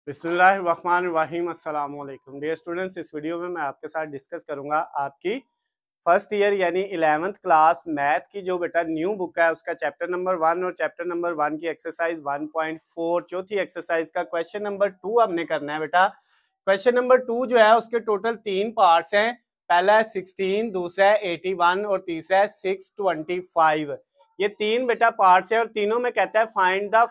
बिस्मिल्लाहिर्रहमानिर्रहीम अस्सलाम वालेकुम डियर स्टूडेंट्स। इस वीडियो में मैं आपके साथ डिस्कस करूंगा आपकी फर्स्ट ईयर यानी 11th क्लास मैथ की जो बेटा न्यू बुक है उसका चैप्टर नंबर 1 और चैप्टर नंबर 1 की एक्सरसाइज 1.4 चौथी एक्सरसाइज का क्वेश्चन नंबर 2 हमने करना है बेटा। क्वेश्चन नंबर 2 जो है उसके टोटल 3 पार्ट्स हैं। पहला है 16, दूसरा है 81 और तीसरा है 625। ये 3 बेटा पार्ट्स है और तीनों में कहता है फाइंड द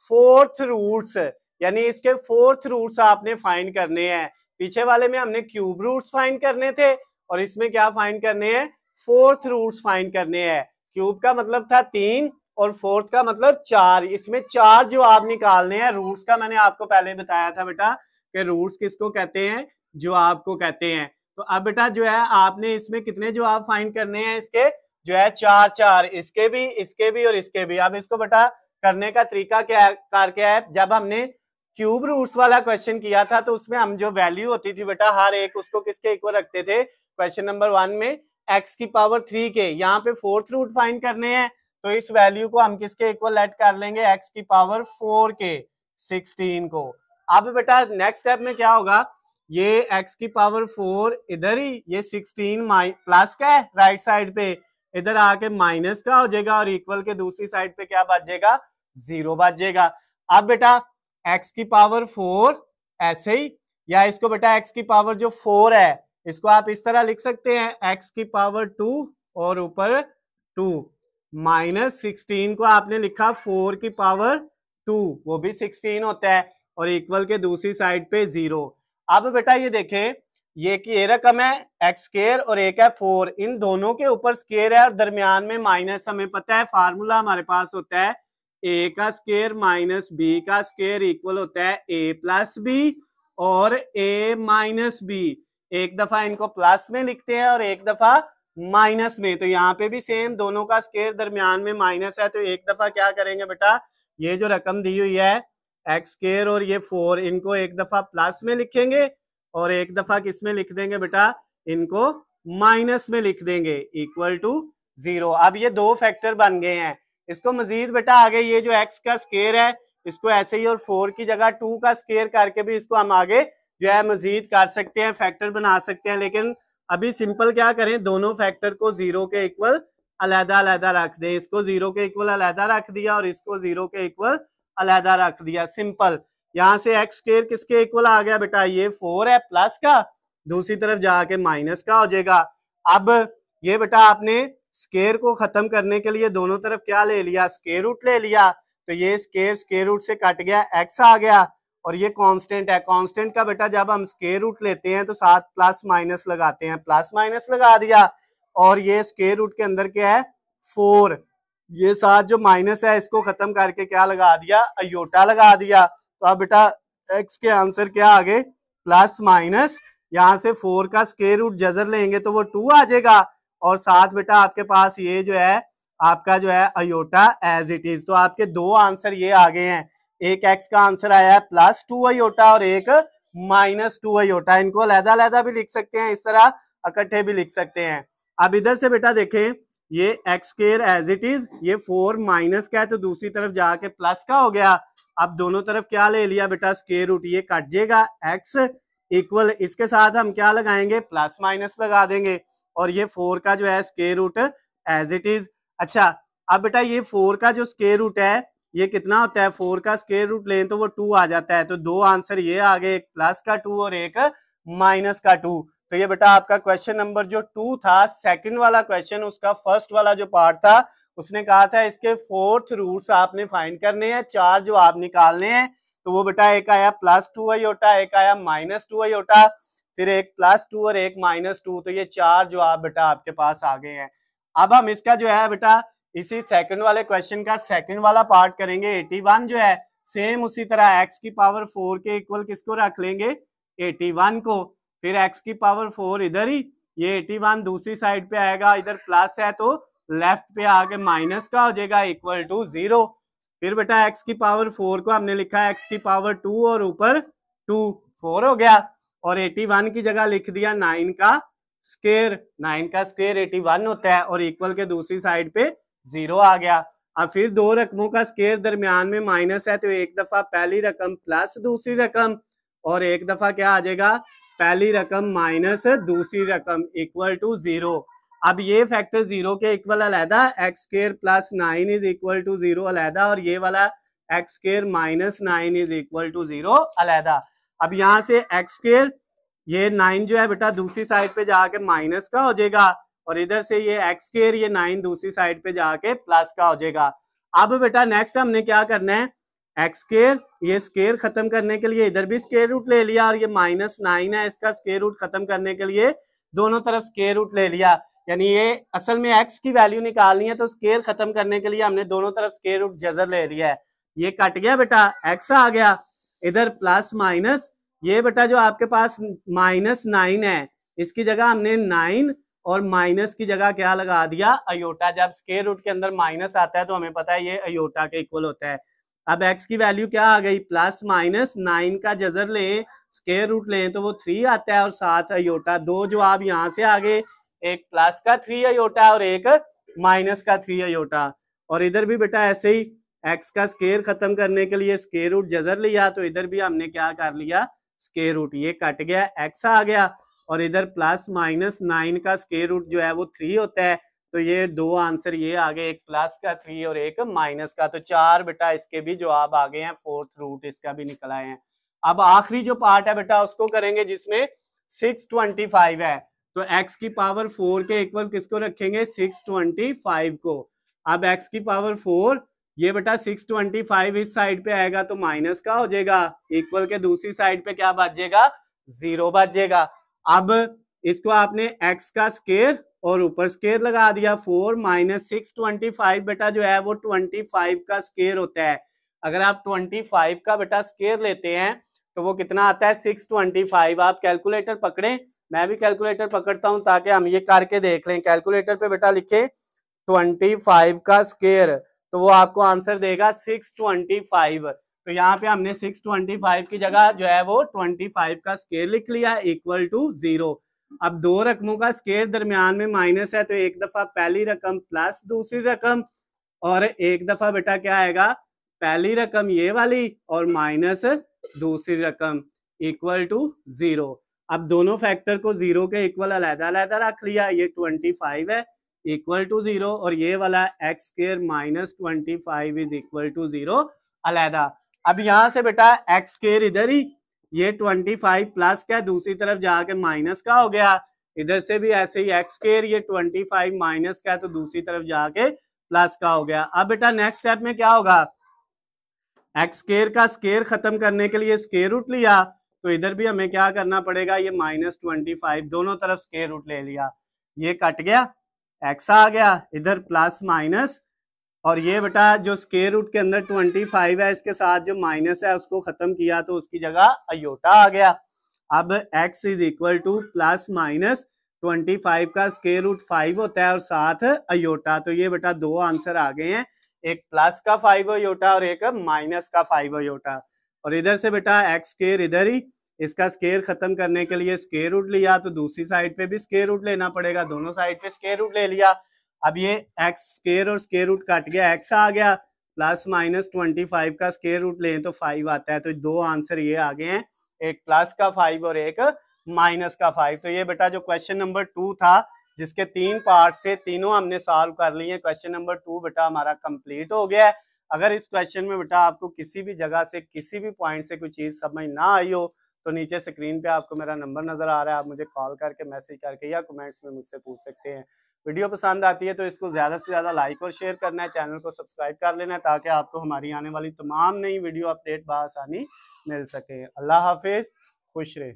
फोर्थ रूट्स, यानी इसके फोर्थ रूट्स आपने फाइंड करने हैं। पीछे वाले में हमने क्यूब रूट्स फाइंड करने थे और इसमें क्या फाइंड करने हैं, फोर्थ रूट्स फाइंड करने हैं। क्यूब का मतलब था 3 और फोर्थ का मतलब 4। इसमें 4 जो आप निकालने हैं। रूट्स का मैंने आपको पहले बताया था बेटा कि रूट्स किसको कहते हैं, जो आपको कहते हैं। तो अब बेटा जो है आपने इसमें कितने जो आप फाइंड करने हैं, इसके जो है 4 इसके भी और इसके भी। अब इसको बेटा करने का तरीका क्या है, जब हमने क्यूब रूट्स वाला क्वेश्चन किया था तो उसमें हम जो वैल्यू होती थी बेटा हर एक उसको किसके इक्वल रखते थे। क्वेश्चन नंबर 1 में x की पावर 3 के, यहाँ पे फोर्थ रूट फाइंड करने हैं तो इस वैल्यू को हम किसके इक्वल लेट कर लेंगे, x की पावर 4 के 16 को। अब बेटा नेक्स्ट स्टेप में क्या होगा, ये x की पावर 4 इधर ही, ये 16 प्लस का है राइट साइड पे, इधर आके माइनस का हो जाएगा और इक्वल के दूसरी साइड पे क्या बच जाएगा, 0 बच जाएगा। अब बेटा x की पावर 4 ऐसे ही, या इसको बेटा x की पावर जो 4 है इसको आप इस तरह लिख सकते हैं, x की पावर 2 और ऊपर 2 माइनस 16 को आपने लिखा 4 की पावर 2, वो भी 16 होता है और इक्वल के दूसरी साइड पे 0। अब बेटा ये देखें, ये रकम है एक्स स्क्वायर और एक है 4, इन दोनों के ऊपर स्क्वायर है और दरमियान में माइनस। हमें पता है फार्मूला हमारे पास होता है ए का स्क्वायर माइनस बी का स्क्वायर इक्वल होता है ए प्लस बी और ए माइनस बी। एक दफा इनको प्लस में लिखते हैं और एक दफा माइनस में। तो यहाँ पे भी सेम, दोनों का स्क्वायर दरमियान में माइनस है तो एक दफा क्या करेंगे बेटा, ये जो रकम दी हुई है एक्स स्क्वायर और ये 4, इनको एक दफा प्लस में लिखेंगे और एक दफा किस में लिख देंगे बेटा, इनको माइनस में लिख देंगे इक्वल टू 0। अब ये दो फैक्टर बन गए हैं। इसको मजीद बेटा आगे ये जो x का स्क्वायर है इसको ऐसे ही और 4 की जगह 2 का स्क्वायर करके भी इसको हम आगे जो है मजीद कर सकते हैं, फैक्टर बना सकते हैं। लेकिन अभी सिंपल क्या करें, दोनों फैक्टर को 0 के इक्वल अलहदा अलहदा रख दें। इसको 0 के इक्वल अलहदा रख दिया और इसको 0 के इक्वल अलहदा रख दिया, सिंपल। यहाँ से एक्स स्क्वायर किसके इक्वल आ गया बेटा, ये 4 है प्लस का, दूसरी तरफ जाके माइनस का हो जाएगा। अब ये बेटा आपने स्क्वायर को खत्म करने के लिए दोनों तरफ क्या ले लिया, स्क्वायर रूट ले लिया। तो ये स्क्वायर रूट से कट गया, एक्स आ गया और ये कांस्टेंट है। कांस्टेंट का बेटा जब हम स्क्वायर रूट लेते हैं तो साथ प्लस माइनस लगाते हैं, प्लस माइनस लगा दिया और ये स्क्वायर रूट के अंदर क्या है 4, ये साथ जो माइनस है इसको खत्म करके क्या लगा दिया, अयोटा लगा दिया। तो अब बेटा एक्स के आंसर क्या आ गए, प्लस माइनस, यहाँ से 4 का स्क्वायर रूट जजर लेंगे तो वो 2 आ जाएगा और साथ बेटा आपके पास ये जो है आपका जो है अयोटा एज इट इज। तो आपके दो आंसर ये आ गए हैं, एक एक्स का आंसर आया है +2 अयोटा और एक -2 अयोटा। इनको अलहदा अलहदा भी लिख सकते हैं, इस तरह इकट्ठे भी लिख सकते हैं। अब इधर से बेटा देखें, ये x square as it is, ये 4 माइनस का है तो दूसरी तरफ जाके प्लस का हो गया। अब दोनों तरफ क्या ले लिया बेटा, स्क्वायर रूट, ये कट जाएगा एक्स इक्वल, इसके साथ हम क्या लगाएंगे, प्लस माइनस लगा देंगे और ये 4 का जो है square root as it is. अच्छा अब बेटा ये 4 का जो स्क्वायर रूट है ये कितना होता है, 4 का स्क्वायर रूट लें तो वो 2 आ जाता है। तो दो आंसर ये आ गए, एक प्लस का 2 और एक माइनस का 2। तो ये बेटा आपका क्वेश्चन नंबर जो 2 था, सेकंड वाला क्वेश्चन, उसका फर्स्ट वाला जो पार्ट था उसने कहा था इसके फोर्थ रूट्स आपने फाइंड करने हैं, 4 जो आप निकालने हैं। तो वो बेटा एक आया +2 अयोटा, एक आया -2 अयोटा, फिर एक +2 और एक -2। तो ये 4 जो आप बेटा आपके पास आ गए हैं। अब हम इसका जो है बेटा इसी सेकंड वाले क्वेश्चन का सेकंड वाला पार्ट करेंगे। 81 जो है सेम उसी तरह x की पावर 4 के इक्वल किसको रख लेंगे, 81 को। फिर x की पावर 4 इधर ही, ये 81 दूसरी साइड पे आएगा, इधर प्लस है तो लेफ्ट पे आके माइनस का हो जाएगा इक्वल टू 0। फिर बेटा x की पावर 4 को हमने लिखा है x की पावर 2 और ऊपर 2, 4 हो गया और 81 की जगह लिख दिया 9 का स्क्वायर। 9 का स्क्वायर 81 होता है और इक्वल के दूसरी साइड पे 0 आ गया। अब फिर दो रकमों का स्केयर दरमियान में माइनस है तो एक दफा पहली रकम प्लस दूसरी रकम और एक दफा क्या आ जाएगा पहली रकम माइनस दूसरी रकम इक्वल टू 0। अब ये फैक्टर 0 के इक्वल अलहदा x square plus 9 is equal to 0 अलहदा और ये वाला x square minus 9 is equal to 0 अलहदा। अब यहाँ से एक्स स्केयर ये 9 जो है बेटा दूसरी साइड पे जाके माइनस का हो जाएगा और इधर से ये एक्स स्केयर ये 9 दूसरी साइड पे जाके प्लस का हो जाएगा। अब बेटा नेक्स्ट हमने क्या करना है एक्स स्केयर ये स्केयर खत्म करने के लिए इधर भी स्केयर रूट ले लिया और ये -9 है इसका स्केयर रूट खत्म करने के लिए दोनों तरफ स्केयर रूट ले लिया। यानी ये असल में एक्स की वैल्यू निकालनी है तो स्केयर खत्म करने के लिए हमने दोनों तरफ स्केयर रूट जजर ले लिया है। ये कट गया बेटा एक्स आ गया इधर प्लस माइनस ये बेटा जो आपके पास -9 है इसकी जगह हमने 9 और माइनस की जगह क्या लगा दिया अयोटा। जब स्केयर रूट के अंदर माइनस आता है तो हमें पता है ये अयोटा के इक्वल होता है। अब x की वैल्यू क्या आ गई +-9 का जजर लें स्केयर रूट लें तो वो 3 आता है और साथ अयोटा। दो जवाब यहाँ से आ गए एक प्लस का 3 अयोटा और एक माइनस का 3 अयोटा। और इधर भी बेटा ऐसे ही x का स्केयर खत्म करने के लिए स्केयर रूट जजर लिया तो इधर भी हमने क्या कर लिया स्केयर रूट ये कट गया x आ गया और इधर +-9 का स्केयर रूट जो है वो 3 होता है तो ये दो आंसर ये आ गए एक प्लस का 3 और एक माइनस का। तो 4 बेटा इसके भी जवाब आ गए हैं फोर्थ रूट इसका भी निकल आए हैं। अब आखिरी जो पार्ट है बेटा उसको करेंगे जिसमें 625 है तो x की पावर 4 के इक्वल किसको रखेंगे 625 को। अब x की पावर 4 ये बेटा 625 इस साइड पे आएगा तो माइनस का हो जाएगा इक्वल के दूसरी साइड पे क्या बचेगा 0 बचेगा। अब इसको आपने x का स्केयर और ऊपर स्केयर लगा दिया 4 - 625 बेटा जो है वो 25 का स्केयर होता है। अगर आप 25 का बेटा स्केयर लेते हैं तो वो कितना आता है 625। आप कैलकुलेटर पकड़ें मैं भी कैलकुलेटर पकड़ता हूं ताकि हम ये करके देख लें। कैलकुलेटर पे बेटा लिखे 25 का स्केयर तो वो आपको आंसर देगा 625। तो यहाँ पे हमने 625 की जगह जो है वो 25 का स्केयर लिख लिया इक्वल टू 0। अब दो रकमों का स्केयर दरमियान में माइनस है तो एक दफा पहली रकम प्लस दूसरी रकम और एक दफा बेटा क्या आएगा पहली रकम ये वाली और माइनस दूसरी रकम इक्वल टू 0। अब दोनों फैक्टर को 0 के इक्वल अलहदा अलहदा रख लिया ये 25 है इक्वल टू 0 और ये वाला x square -25 is equal to 0 अलहदा। अब यहाँ से बेटा एक्स स्केयर इधर ही ये 25 प्लस का दूसरी तरफ जाके माइनस का हो गया इधर से भी ऐसे ही एक्स स्केयर ये 25 माइनस का तो दूसरी तरफ जाके प्लस का हो गया। अब बेटा नेक्स्ट स्टेप में क्या होगा एक्स स्केयर का स्केयर खत्म करने के लिए स्केयर रूट लिया तो इधर भी हमें क्या करना पड़ेगा ये -25 दोनों तरफ स्केयर रूट ले लिया ये कट गया एक्स आ गया इधर प्लस माइनस और ये बेटा जो स्केयर रूट के अंदर 25 है इसके साथ जो माइनस है उसको खत्म किया तो उसकी जगह अयोटा आ गया। अब x इज इक्वल टू +-25 का स्केयर रूट 5 होता है और साथ अयोटा। तो ये बेटा दो आंसर आ गए हैं एक प्लस का 5 अयोटा और एक माइनस का 5 अयोटा। और इधर से बेटा एक्स स्केयर इधर ही इसका स्केयर खत्म करने के लिए स्केयर रूट लिया तो दूसरी साइड पे भी स्केयर रूट लेना पड़ेगा दोनों साइड पे स्केयर रूट ले लिया। अब ये एक्स स्केयर और स्केयर रूट कट गया एक्स आ गया +-25 का स्केयर रूट लें तो 5 आता है। तो दो आंसर ये आ गए हैं एक प्लस का 5 और एक माइनस का 5। तो ये बेटा जो क्वेश्चन नंबर 2 था जिसके 3 पार्ट से तीनों हमने सॉल्व कर लिए। क्वेश्चन नंबर 2 बेटा हमारा कंप्लीट हो गया है। अगर इस क्वेश्चन में बेटा आपको किसी भी जगह से किसी भी पॉइंट से कोई चीज समझ ना आई हो तो नीचे स्क्रीन पे आपको मेरा नंबर नजर आ रहा है आप मुझे कॉल करके मैसेज करके या कमेंट्स में मुझसे पूछ सकते हैं। वीडियो पसंद आती है तो इसको ज़्यादा से ज़्यादा लाइक और शेयर करना है चैनल को सब्सक्राइब कर लेना है ताकि आपको हमारी आने वाली तमाम नई वीडियो अपडेट बआसानी मिल सके। अल्लाह हाफिज़ खुश रहे।